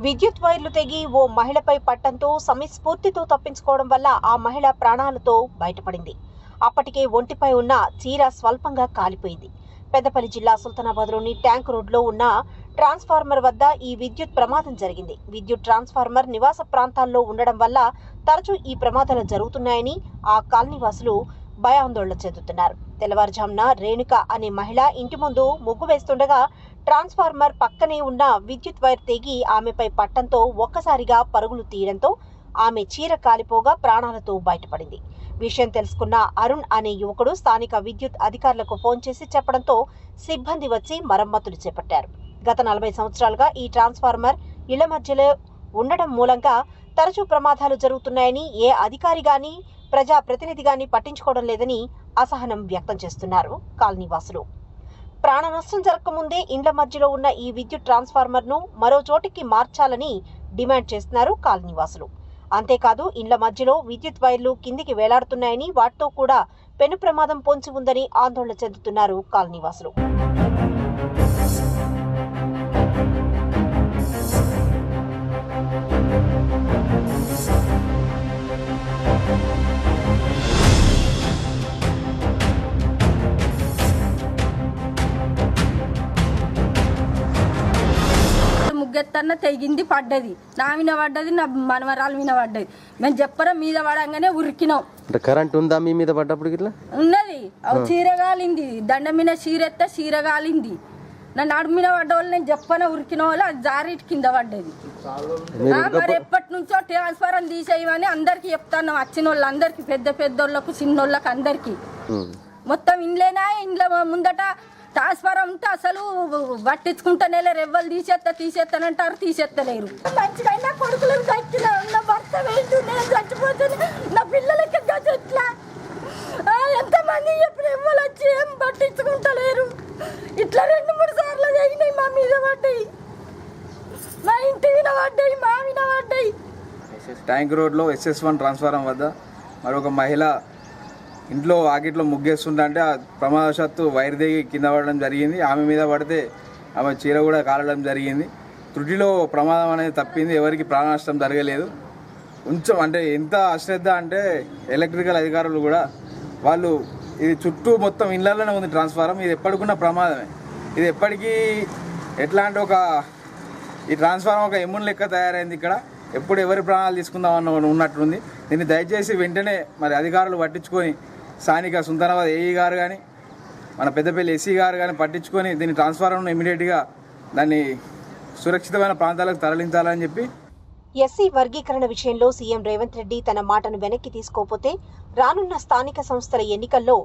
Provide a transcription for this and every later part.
విద్యుత్ వైర్లు తెగి ఓ మహిళపై పట్టంతో సమయస్ఫూర్తితో తప్పించుకోవడం వల్ల ఆ మహిళ ప్రాణాలతో బయటపడింది. అప్పటికే ఒంటిపై ఉన్న చీర స్వల్పంగా కాలిపోయింది. పెద్దపల్లి జిల్లా సుల్తానాబాద్లోని ట్యాంక్ రోడ్లో ఉన్న ట్రాన్స్ఫార్మర్ వద్ద ఈ విద్యుత్ ప్రమాదం జరిగింది. విద్యుత్ ట్రాన్స్ఫార్మర్ నివాస ప్రాంతాల్లో ఉండడం వల్ల తరచూ ఈ ప్రమాదాలు జరుగుతున్నాయని ఆ కాలనీవాసులు భయాందోళన చెందుతున్నారు. తెల్లవారుజామున రేణుక అనే మహిళ ఇంటి ముందు ముగ్గు వేస్తుండగా ట్రాన్స్ఫార్మర్ పక్కనే ఉన్న విద్యుత్ వైర్ తెగి ఆమెపై పట్టంతో ఒక్కసారిగా పరుగులు తీయడంతో ఆమె చీర కాలిపోగా ప్రాణాలతో బయటపడింది. విషయం తెలుసుకున్న అరుణ్ అనే యువకుడు స్థానిక విద్యుత్ అధికారులకు ఫోన్ చేసి చెప్పడంతో సిబ్బంది వచ్చి మరమ్మతులు చేపట్టారు. గత 40 సంవత్సరాలుగా ఈ ట్రాన్స్ఫార్మర్ ఇళ్ల మధ్యలో ఉండడం మూలంగా తరచూ ప్రమాదాలు జరుగుతున్నాయని ఏ అధికారి గాని ప్రజా ప్రతినిధి గాని పట్టించుకోవడం లేదని అసహనం వ్యక్తం చేస్తున్నారు కాలనీవాసులు. ప్రాణ నష్టం జరగకముందే ఇండ్ల మధ్యలో ఉన్న ఈ విద్యుత్ ట్రాన్స్ఫార్మర్ ను మరో చోటికి మార్చాలని డిమాండ్ చేస్తున్నారు కాలనీవాసులు. అంతేకాదు ఇండ్ల మధ్యలో విద్యుత్ వైర్లు కిందికి వేలాడుతున్నాయని వాటితో కూడా పెను ప్రమాదం పొంచి ఉందని ఆందోళన చెందుతున్నారు కాలనీవాసులు. ముగ్గెత్తన్న తెగింది, పడ్డది, నా మీద పడ్డది, నా మనవరాలు మీద పడ్డది. మేము చెప్పరా మీద పడంగానే ఉరికినాం. కరెంట్ ఉందా మీ మీద పడ్డప్పుడు? ఇట్లా ఉన్నది. చీర కాలింది, దండ మీద చీరెత్తే చీర కాలింది. నా నడు మీద పడ్డ వాళ్ళు నేను చెప్పన ఉరికిన వాళ్ళు అది జారి కింద పడ్డది. మరి ఎప్పటి నుంచో ట్రాన్స్ఫారం తీసేయమని అందరికి చెప్తాను. వచ్చిన వాళ్ళు అందరికి, పెద్ద పెద్దోళ్ళకు చిన్నోళ్ళకి అందరికి. మొత్తం ఇండ్లేనా, ఇండ్ల ముందట ట్రాన్స్ఫారం ఉంటే అసలు పట్టించుకుంటానే లేరు. ఎవ్వరు తీసేస్తానంటారు, తీసేస్తలేరు. మంచిగా కొడుకులకు దక్కిన నా భర్త వెళ్తూ నేను చచ్చిపోతాను, నా పిల్లలకి ఎట్లా, ఎంతమంది ఎప్పుడు ఎవ్వరు వచ్చి ఏం పట్టించుకుంటలేరు. ఇట్లా 2-3 సార్లు జరిగినాయి. మా మీద పడ్డాయి, మా ఇంటి మీద పడ్డాయి, మా మీద పడ్డాయి. ట్యాంక్ రోడ్లో SS1 ట్రాన్స్ఫారం వద్ద మరొక మహిళ ఇంట్లో ఆకిట్లో ముగ్గేస్తుంటే ఆ ప్రమాదవశాత్తు వైర్ దిగి కింద పడడం జరిగింది. ఆమె మీద పడితే ఆమె చీర కూడా కాలడం జరిగింది. త్రుటిలో ప్రమాదం అనేది తప్పింది, ఎవరికి ప్రాణ నష్టం జరగలేదు. కొంచెం అంటే ఎంత అశ్రద్ధ అంటే ఎలక్ట్రికల్ అధికారులు కూడా వాళ్ళు ఇది చుట్టూ మొత్తం ఇళ్లలోనే ఉంది ట్రాన్స్ఫారం. ఇది ఎప్పటికున్న ప్రమాదమే. ఇది ఎప్పటికీ ఎట్లా అంటే ఈ ట్రాన్స్ఫారం ఒక ఎమ్మున్ లెక్క తయారైంది. ఇక్కడ ఎప్పుడు ఎవరి ప్రాణాలు తీసుకుందామన్న ఉన్నట్లుంది. దీన్ని దయచేసి వెంటనే మరి అధికారులు పట్టించుకొని స్థానిక సుల్తానాబాద్ ఏఈ గారు కానీ మన పెద్దపల్లి ఎస్సీ గారు కానీ పట్టించుకొని దీన్ని ట్రాన్స్ఫారంను ఇమీడియట్గా దాన్ని సురక్షితమైన ప్రాంతాలకు తరలించాలని చెప్పి. ఎస్సీ వర్గీకరణ విషయంలో సీఎం రేవంత్ రెడ్డి తన మాటను వెనక్కి తీసుకోకపోతే రానున్న స్థానిక సంస్థల ఎన్నికల్లో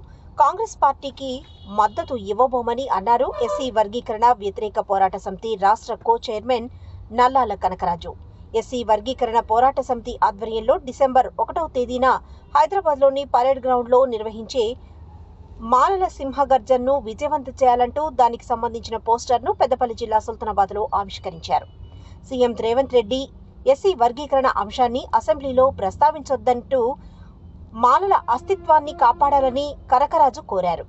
కాంగ్రెస్ పార్టీకి మద్దతు ఇవ్వబోమని అన్నారు ఎస్సీ వర్గీకరణ వ్యతిరేక పోరాట సమితి రాష్ట్ర కో చైర్మన్ నల్లాల కనకరాజు. ఎస్సీ వర్గీకరణ పోరాట సమితి ఆధ్వర్యంలో డిసెంబర్ 1వ తేదీన హైదరాబాద్లోని పరేడ్ గ్రౌండ్లో నిర్వహించే మాలల సింహగర్జన్ను విజయవంతం చేయాలంటూ దానికి సంబంధించిన పోస్టర్ను పెద్దపల్లి జిల్లా సుల్తానాబాద్లో ఆవిష్కరించారు. సీఎం రేవంత్ రెడ్డి ఎస్సీ వర్గీకరణ అంశాన్ని అసెంబ్లీలో ప్రస్తావించొద్దంటూ మాలల అస్తిత్వాన్ని కాపాడాలని కనకరాజు కోరారు.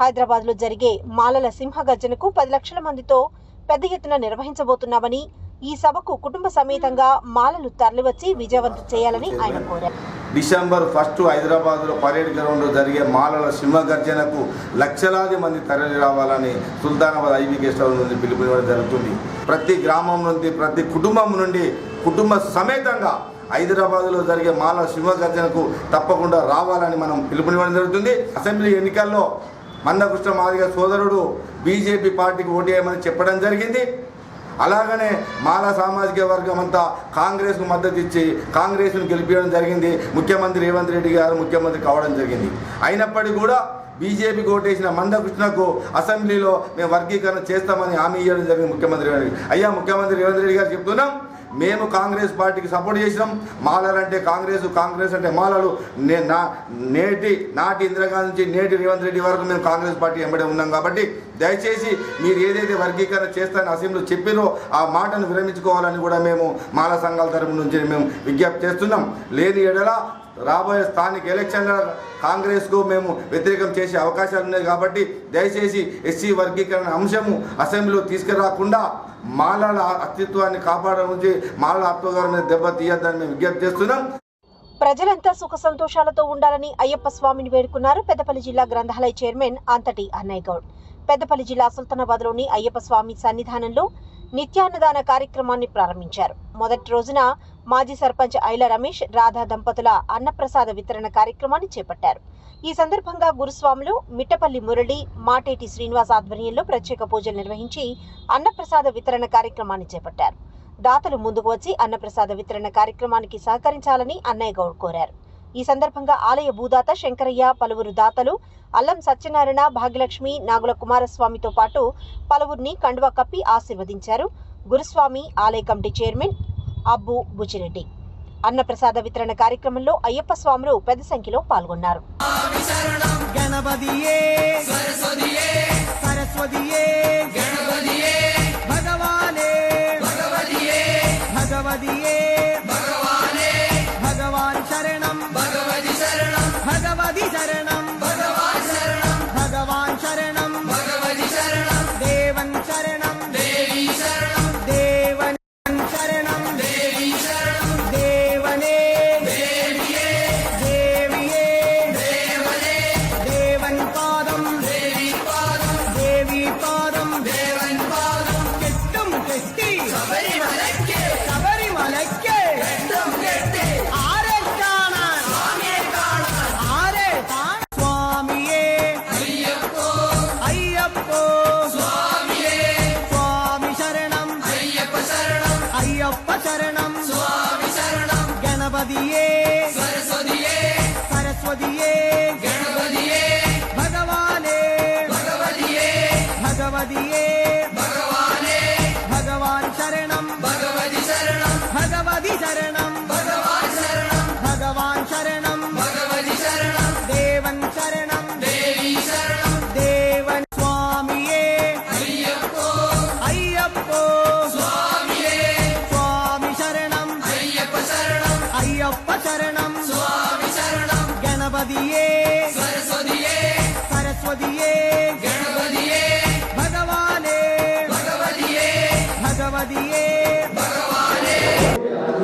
హైదరాబాద్లో జరిగే మాలల సింహగర్జనకు 10 లక్షల మందితో పెద్ద ఎత్తున నిర్వహించబోతున్నామని, ఈ సభకు కుటుంబ సమేతంగా మాలలు తరలివచ్చి విజయవంతం చేయాలని ఆయన కోరారు. డిసెంబర్ 1 హైదరాబాద్లో పరేడ్ గ్రౌండ్లో జరిగే మాలల సింహగర్జనకు లక్షలాది మంది తరలి రావాలని సుల్తానాబాద్ ఐబీ గెస్ట్ హౌస్ నుండి పిలుపునివ్వడం జరుగుతుంది. ప్రతి గ్రామం నుండి, ప్రతి కుటుంబం నుండి కుటుంబ సమేతంగా హైదరాబాద్లో జరిగే మాలల సింహగర్జనకు తప్పకుండా రావాలని మనం పిలుపునివ్వడం జరుగుతుంది. అసెంబ్లీ ఎన్నికల్లో మందకృష్ణ మాదిగ సోదరుడు బీజేపీ పార్టీకి ఓటేయమని చెప్పడం జరిగింది. అలాగనే మాలా సామాజిక వర్గం అంతా కాంగ్రెస్కు మద్దతు ఇచ్చి కాంగ్రెస్ను గెలిపించడం జరిగింది. ముఖ్యమంత్రి రేవంత్ రెడ్డి గారు ముఖ్యమంత్రి కావడం జరిగింది. అయినప్పటికీ కూడా బీజేపీకి ఓటేసిన మందకృష్ణకు అసెంబ్లీలో మేము వర్గీకరణ చేస్తామని హామీ ఇవ్వడం జరిగింది ముఖ్యమంత్రి రేవంత్ రెడ్డి. అయ్యా ముఖ్యమంత్రి రేవంత్ రెడ్డి గారు చెప్తున్నాం, మేము కాంగ్రెస్ పార్టీకి సపోర్ట్ చేసినాం. మాలలంటే కాంగ్రెస్, కాంగ్రెస్ అంటే మాలలు. నాటి ఇందిరాగాంధీ నుంచి నేటి రేవంత్ రెడ్డి వరకు మేము కాంగ్రెస్ పార్టీ వెంబడే ఉన్నాం. కాబట్టి దయచేసి మీరు ఏదైతే వర్గీకరణ చేస్తారని అసెంబ్లీలో చెప్పినో ఆ మాటను విరమించుకోవాలని కూడా మేము మాల సంఘాల తరపు నుంచి మేము విజ్ఞప్తి చేస్తున్నాం. లేని ఎడల రాబోయే స్థానిక ఎలక్షన్ల కాంగ్రెస్కు మేము వ్యతిరేకం చేసే అవకాశాలు ఉన్నాయి. కాబట్టి దయచేసి ఎస్సీ వర్గీకరణ అంశము అసెంబ్లీలో తీసుకురాకుండా మాలల అస్తిత్వాన్ని కాపాడడం నుంచి మాలల ఆత్మగౌరవం మీద దెబ్బ తీయద్దని మేము విజ్ఞప్తి చేస్తున్నాం. ప్రజలంతా సుఖ సంతోషాలతో ఉండాలని అయ్యప్ప స్వామిని వేడుకున్నారు పెద్దపల్లి జిల్లా గ్రంథాలయ చైర్మన్ అంతటి అన్నయ్య గౌడ్. పెద్దపల్లి జిల్లా సుల్తానాబాద్లోని అయ్యప్ప స్వామి సన్నిధానంలో నిత్యాన్నదాన కార్యక్రమాన్ని ప్రారంభించారు. మొదటి రోజున మాజీ సర్పంచ్ ఐల రమేష్, రాధా దంపతుల అన్నప్రసాద వితరణ కార్యక్రమాన్ని చేపట్టారు. ఈ సందర్భంగా గురుస్వాములు మిట్టపల్లి మురళి, మాటేటి శ్రీనివాస్ ఆధ్వర్యంలో ప్రత్యేక పూజలు నిర్వహించి అన్నప్రసాద వితరణ కార్యక్రమాన్ని చేపట్టారు. దాతలు ముందుకు వచ్చి అన్నప్రసాద వితరణ కార్యక్రమానికి సహకరించాలని అన్నయ్య గౌడ్ కోరారు. ఈ సందర్భంగా ఆలయ భూదాత శంకరయ్య, పలువురు దాతలు అల్లం సత్యనారాయణ, భాగ్యలక్ష్మి, నాగుల కుమారస్వామితో పాటు పలువురిని కండువా కప్పి ఆశీర్వదించారు. గురుస్వామి ఆలయ కమిటీ చైర్మన్ అబ్బు బుచ్చిరెడ్డి. అన్నప్రసాద వితరణ కార్యక్రమంలో అయ్యప్ప స్వాములు పెద్ద సంఖ్యలో పాల్గొన్నారు.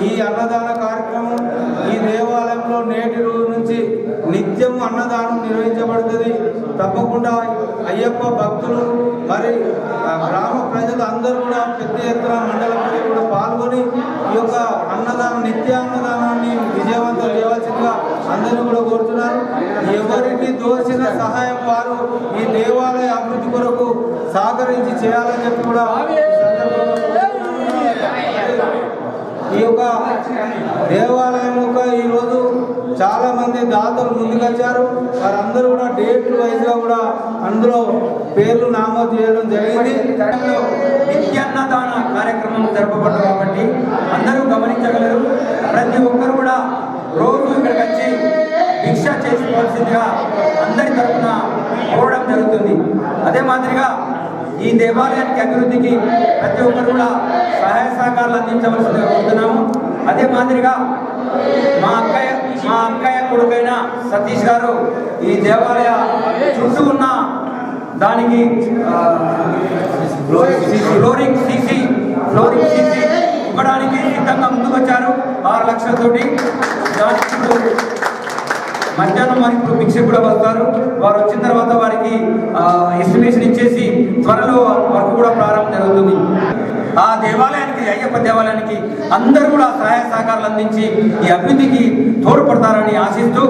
ఈ అన్నదాన కార్యక్రమం ఈ దేవాలయంలో నేటి రోజు నుంచి నిత్యం అన్నదానం నిర్వహించబడుతుంది. తప్పకుండా అయ్యప్ప భక్తులు మరి గ్రామ ప్రజలు అందరూ కూడా పెద్ద ఎత్తున మండల ప్రజలు కూడా పాల్గొని ఈ యొక్క నిత్యాన్నదానాన్ని విజయవంతం చేయవలసిందిగా అందరూ కూడా కోరుతున్నారు. ఎవరికి దోచిన సహాయం వారు ఈ దేవాలయ అభివృద్ధి కొరకు సహకరించి చేయాలని చెప్పి కూడా ఈ యొక్క దేవాలయం యొక్క ఈరోజు చాలా మంది దాతలు ముందుకొచ్చారు. వారందరూ కూడా డేట్ వైజ్గా కూడా అందులో పేర్లు నామోదు చేయడం జరిగింది. నిత్యాన్నదాన కార్యక్రమం జరపబడ్డది కాబట్టి అందరూ గమనించగలరు. ప్రతి ఒక్కరు కూడా రోజు ఇక్కడికి వచ్చి భిక్ష చేసుకోవాల్సిందిగా అందరి తరఫున కోరడం జరుగుతుంది. అదే మాదిరిగా ఈ దేవాలయానికి అభివృద్ధికి ప్రతి ఒక్కరు కూడా సహాయ సహకారాలు అందించవలసిందిగా కోరుతున్నాము. అదే మాదిరిగా మా అక్కయ్య కొడుకైన సతీష్ గారు ఈ దేవాలయ చుట్టూ ఉన్న దానికి ఫ్లోరింగ్ సీసీ ఇవ్వడానికి సిద్ధంగా ముందుకొచ్చారు 6 లక్షలతోటి. దానికి మధ్యాహ్నం వారికి ఇప్పుడు భిక్ష కూడా వస్తారు. వారు వచ్చిన తర్వాత వారికి ఎస్టిమేషన్ ఇచ్చేసి త్వరలో వర్క్ కూడా ప్రారంభం జరుగుతుంది. ఆ దేవాలయానికి, అయ్యప్ప దేవాలయానికి అందరూ కూడా సహాయ సహకారాలు అందించి ఈ అభివృద్ధికి తోడ్పడతారని ఆశిస్తూ